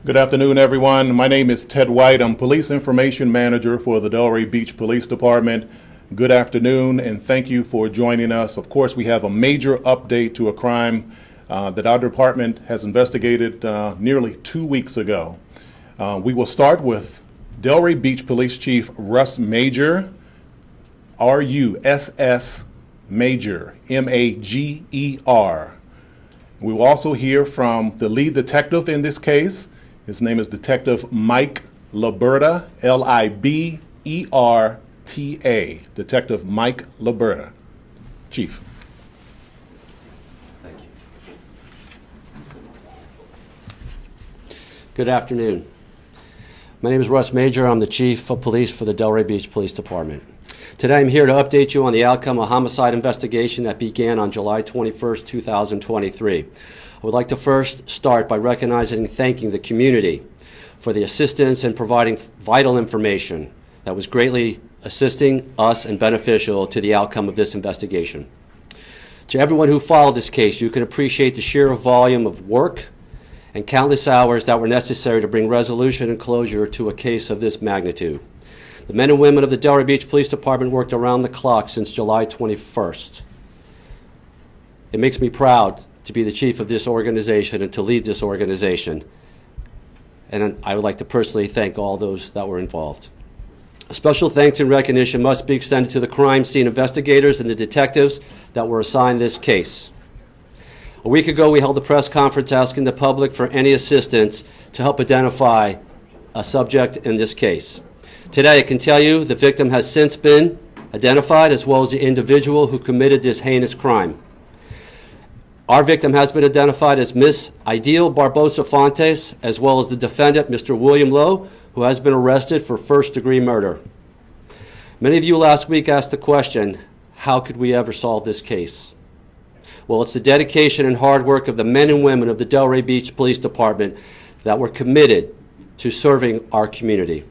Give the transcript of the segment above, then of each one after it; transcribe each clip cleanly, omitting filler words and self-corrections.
Good afternoon, everyone. My name is Ted White. I'm Police Information Manager for the Delray Beach Police Department. Good afternoon, and thank you for joining us. Of course, we have a major update to a crime that our department has investigated nearly 2 weeks ago. We will start with Delray Beach Police Chief Russ Major, R-U-S-S Major, M-A-G-E-R. We will also hear from the lead detective in this case. His name is Detective Mike Liberta, L-I-B-E-R-T-A. Detective Mike Liberta. Chief. Thank you. Good afternoon. My name is Russ Major. I'm the Chief of Police for the Delray Beach Police Department. Today I'm here to update you on the outcome of a homicide investigation that began on July 21st, 2023. I would like to first start by recognizing and thanking the community for the assistance in providing vital information that was greatly assisting us and beneficial to the outcome of this investigation. To everyone who followed this case, you can appreciate the sheer volume of work and countless hours that were necessary to bring resolution and closure to a case of this magnitude. The men and women of the Delray Beach Police Department worked around the clock since July 21st. It makes me proud to be the chief of this organization and to lead this organization. And I would like to personally thank all those that were involved. A special thanks and recognition must be extended to the crime scene investigators and the detectives that were assigned this case. A week ago, we held a press conference asking the public for any assistance to help identify a subject in this case. Today, I can tell you the victim has since been identified, as well as the individual who committed this heinous crime. Our victim has been identified as Miss Aydil Barbosa Fontes, as well as the defendant, Mr. William Lowe, who has been arrested for first-degree murder. Many of you last week asked the question, how could we ever solve this case? Well, it's the dedication and hard work of the men and women of the Delray Beach Police Department that were committed to serving our community.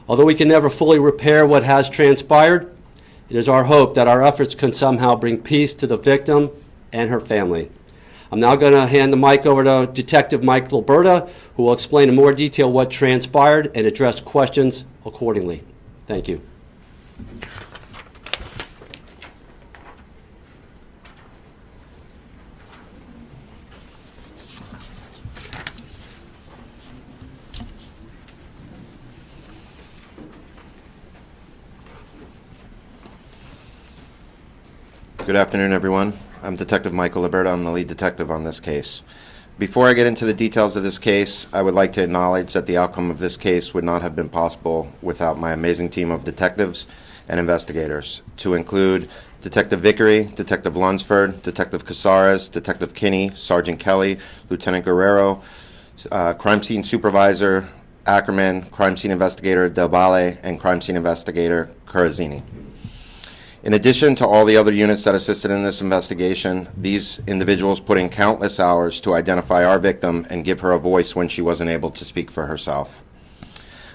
Although we can never fully repair what has transpired, it is our hope that our efforts can somehow bring peace to the victim and her family. I'm now going to hand the mic over to Detective Mike Liberta, who will explain in more detail what transpired and address questions accordingly. Thank you. Good afternoon, everyone. I'm Detective Michael Liberta. I'm the lead detective on this case. Before I get into the details of this case, I would like to acknowledge that the outcome of this case would not have been possible without my amazing team of detectives and investigators, to include Detective Vickery, Detective Lunsford, Detective Casares, Detective Kinney, Sergeant Kelly, Lieutenant Guerrero, Crime Scene Supervisor Ackerman, Crime Scene Investigator Del Valle, and Crime Scene Investigator Corazzini. In addition to all the other units that assisted in this investigation, these individuals put in countless hours to identify our victim and give her a voice when she wasn't able to speak for herself.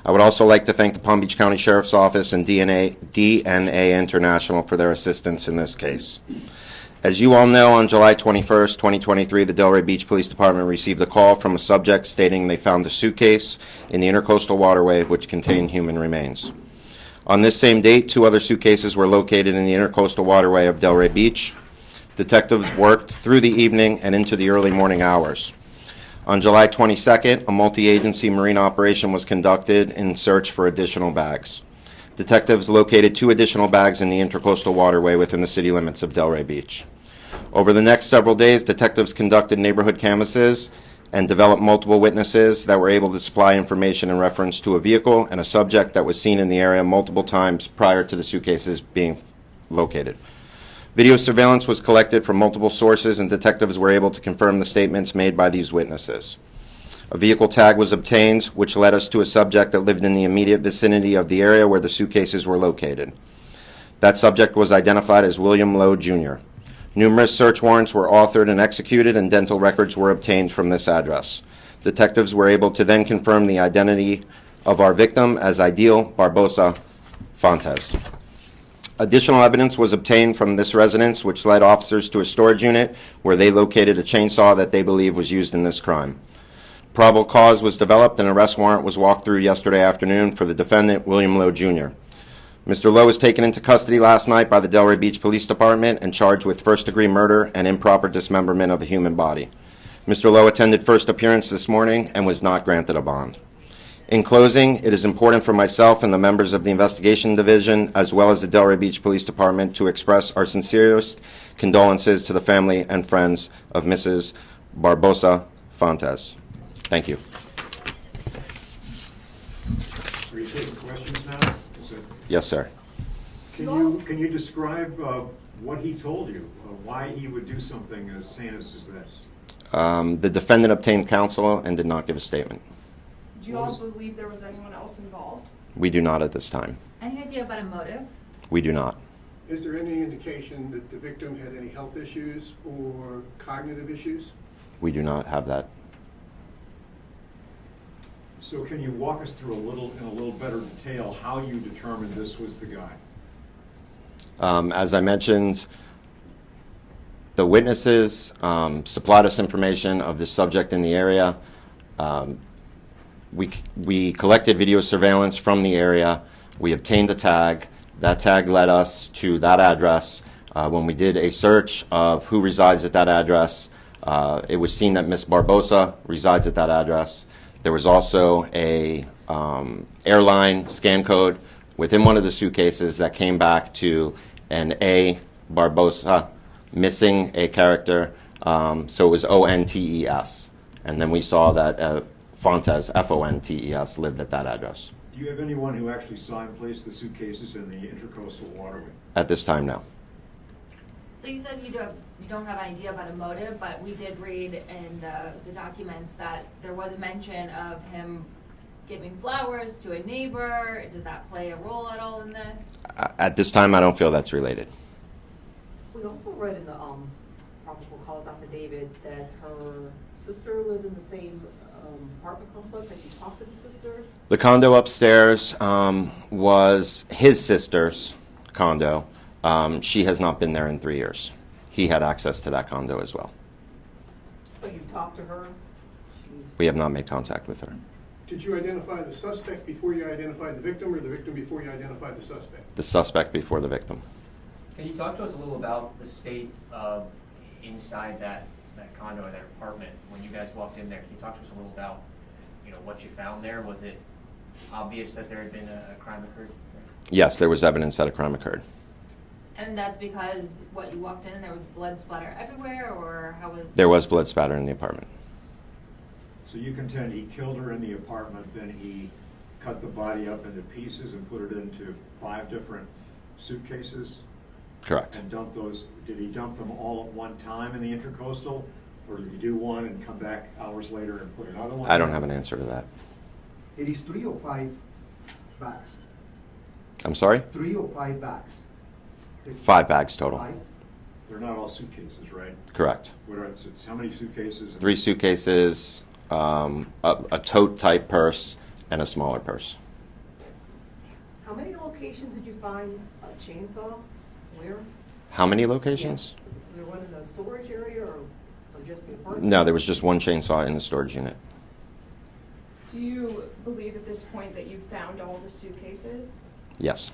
I would also like to thank the Palm Beach County Sheriff's Office and DNA International for their assistance in this case. As you all know, on July 21st, 2023, the Delray Beach Police Department received a call from a subject stating they found a suitcase in the Intracoastal waterway which contained human remains. On this same date, 2 other suitcases were located in the Intracoastal waterway of Delray Beach. Detectives worked through the evening and into the early morning hours. On July 22nd, a multi-agency marine operation was conducted in search for additional bags. Detectives located 2 additional bags in the Intracoastal waterway within the city limits of Delray Beach. Over the next several days, detectives conducted neighborhood canvasses and developed multiple witnesses that were able to supply information in reference to a vehicle and a subject that was seen in the area multiple times prior to the suitcases being located. Video surveillance was collected from multiple sources, and detectives were able to confirm the statements made by these witnesses. A vehicle tag was obtained, which led us to a subject that lived in the immediate vicinity of the area where the suitcases were located. That subject was identified as William Lowe, Jr. Numerous search warrants were authored and executed, and dental records were obtained from this address. Detectives were able to then confirm the identity of our victim as Aydil Barbosa Fontes. Additional evidence was obtained from this residence, which led officers to a storage unit where they located a chainsaw that they believe was used in this crime. Probable cause was developed and an arrest warrant was walked through yesterday afternoon for the defendant, William Lowe, Jr. Mr. Lowe was taken into custody last night by the Delray Beach Police Department and charged with first-degree murder and improper dismemberment of a human body. Mr. Lowe attended first appearance this morning and was not granted a bond. In closing, it is important for myself and the members of the Investigation Division, as well as the Delray Beach Police Department, to express our sincerest condolences to the family and friends of Mrs. Barbosa Fontes. Thank you. Are you taking questions now? Yes, sir. Can you describe what he told you, why he would do something as heinous as this? The defendant obtained counsel and did not give a statement. Do you all believe there was anyone else involved? We do not at this time. Any idea about a motive? We do not. Is there any indication that the victim had any health issues or cognitive issues? We do not have that. So can you walk us through in a little better detail how you determined this was the guy? As I mentioned, the witnesses supplied us information of the subject in the area. We collected video surveillance from the area. We obtained a tag. That tag led us to that address. When we did a search of who resides at that address, it was seen that Ms. Barbosa resides at that address. There was also a airline scan code within one of the suitcases that came back to an A. Barbosa, missing a character, so it was O-N-T-E-S. And then we saw that Fontes, F-O-N-T-E-S, lived at that address. Do you have anyone who actually saw him place the suitcases in the Intracoastal waterway? At this time, no. So you said you don't have an idea about a motive, but we did read in the documents that there was a mention of him giving flowers to a neighbor. Does that play a role at all in this? At this time, I don't feel that's related. We also read in the probable cause affidavit that her sister lived in the same apartment complex. Have you talked to the sister? The condo upstairs was his sister's condo. She has not been there in 3 years. He had access to that condo as well. But you talked to her? We have not made contact with her. Did you identify the suspect before you identified the victim, or the victim before you identified the suspect? The suspect before the victim. Can you talk to us a little about the state of inside that condo or that apartment when you guys walked in there? Can you talk to us a little about, what you found there? Was it obvious that there had been a crime occurred? Yes, there was evidence that a crime occurred. And that's because, you walked in and there was blood splatter everywhere, or how was... There was blood spatter in the apartment. So you contend he killed her in the apartment, then he cut the body up into pieces and put it into 5 different suitcases? Correct. And did he dump them all at one time in the Intracoastal? Or did he do one and come back hours later and put another one? I don't have an answer to that. It is 3 or 5 bags. I'm sorry? 3 or 5 bags. 5 bags total. 5. They're not all suitcases, right? Correct. How many suitcases? 3 suitcases, a tote type purse, and a smaller purse. How many locations did you find a chainsaw? Where? How many locations? Yeah. Was there one in the storage area or just the apartment? No, there was just one chainsaw in the storage unit. Do you believe at this point that you found all the suitcases? Yes.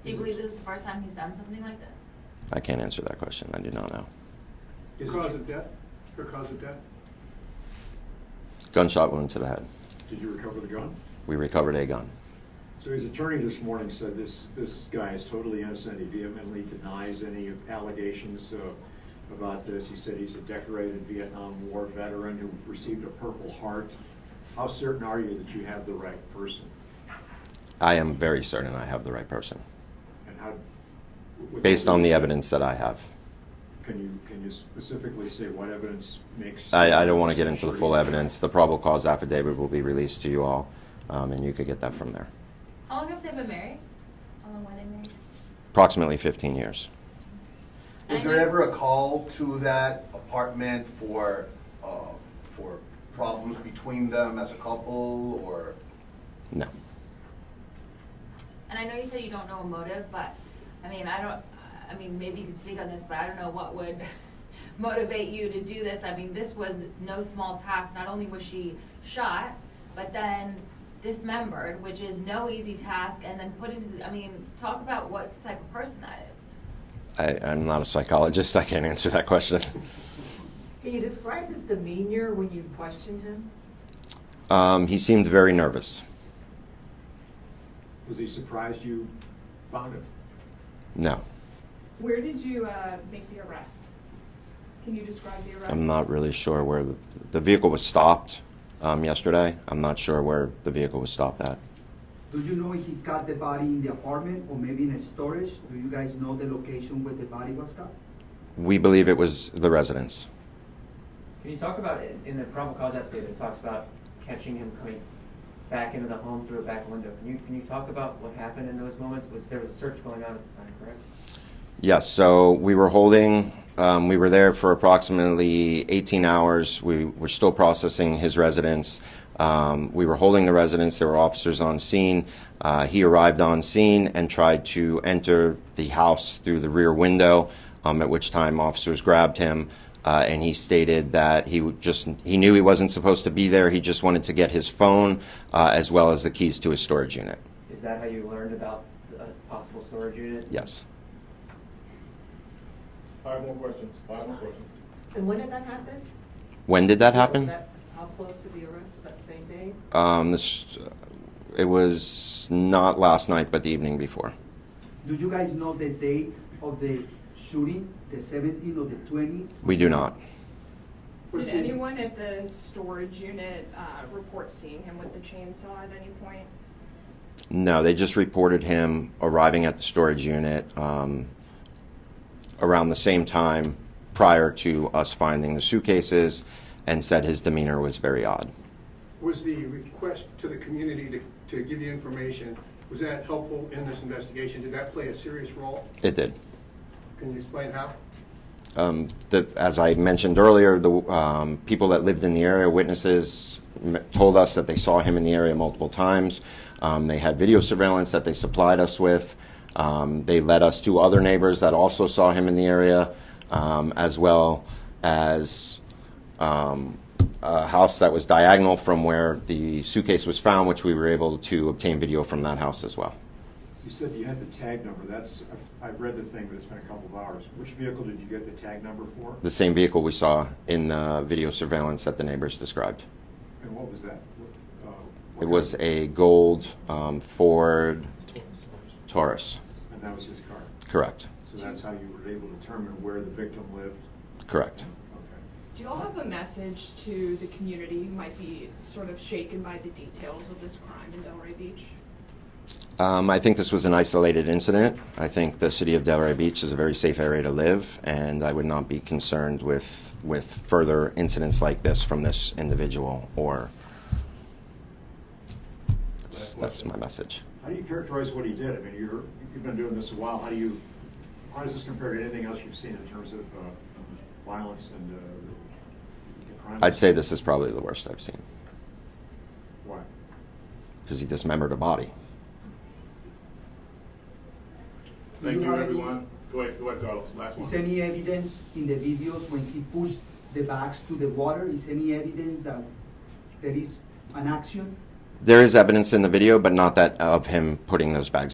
Do you believe this is the first time he's done something like this? I can't answer that question. I do not know. His cause of death? Her cause of death? Gunshot wound to the head. Did you recover the gun? We recovered a gun. So his attorney this morning said this guy is totally innocent. He vehemently denies any allegations about this. He said he's a decorated Vietnam War veteran who received a Purple Heart. How certain are you that you have the right person? I am very certain I have the right person. And how? Based on the evidence that I have. Can you specifically say what evidence makes? I don't want to get into the full evidence. The probable cause affidavit will be released to you all, and you could get that from there. How long have they been married? How long were they married? Approximately 15 years. Was there ever a call to that apartment for problems between them as a couple, or? No. And I know you said you don't know a motive, but maybe you could speak on this, but I don't know what would motivate you to do this? I mean, this was no small task. Not only was she shot, but then dismembered, which is no easy task, and then put into the, I mean, talk about what type of person that is. I'm not a psychologist. I can't answer that question. Can you describe his demeanor when you questioned him? He seemed very nervous. Was he surprised you found him? No, Where did you make the arrest? Can you describe the arrest? I'm not really sure where the vehicle was stopped yesterday. I'm not sure where the vehicle was stopped at. Do you know if he got the body in the apartment or maybe in a storage? Do you guys know the location where the body was got? We believe it was the residence. Can you talk about, in the probable cause affidavit, it talks about catching him coming back into the home through a back window. Can you talk about what happened in those moments? There was a search going on at the time, correct? Yes, so we were we were there for approximately 18 hours. We were still processing his residence. We were holding the residence. There were officers on scene. He arrived on scene and tried to enter the house through the rear window, at which time officers grabbed him. And he stated that he knew he wasn't supposed to be there. He just wanted to get his phone as well as the keys to his storage unit. Is that how you learned about a possible storage unit? Yes. 5 more questions. 5 more questions. And when did that happen? When did that happen? Was that, how close to the arrest? Was that the same day? It was not last night, but the evening before. Do you guys know the date of the shooting, the 17th or the 20th? We do not. Did anyone at the storage unit report seeing him with the chainsaw at any point? No, they just reported him arriving at the storage unit around the same time prior to us finding the suitcases, and said his demeanor was very odd. Was the request to the community to give you information, was that helpful in this investigation? Did that play a serious role? It did. Can you explain how? As I mentioned earlier, the people that lived in the area, witnesses, told us that they saw him in the area multiple times. They had video surveillance that they supplied us with. They led us to other neighbors that also saw him in the area, as well as a house that was diagonal from where the suitcase was found, which we were able to obtain video from that house as well. You said you had the tag number. I've read the thing, but it's been a couple of hours. Which vehicle did you get the tag number for? The same vehicle we saw in the video surveillance that the neighbors described. And what was that? It was a gold Ford Taurus. And that was his car? Correct. So that's how you were able to determine where the victim lived? Correct. Okay. Do you all have a message to the community who might be sort of shaken by the details of this crime in Delray Beach? I think this was an isolated incident. I think the city of Delray Beach is a very safe area to live, and I would not be concerned with further incidents like this from this individual. Or that's my message. How do you characterize what he did? I mean, you've been doing this a while. How does this compare to anything else you've seen in terms of violence and the crime? I'd say this is probably the worst I've seen. Why? Because he dismembered a body. Thank you, everyone. Go ahead, Carlos. Last one. Is any evidence in the videos when he pushed the bags to the water? Is any evidence that there is an action? There is evidence in the video, but not that of him putting those bags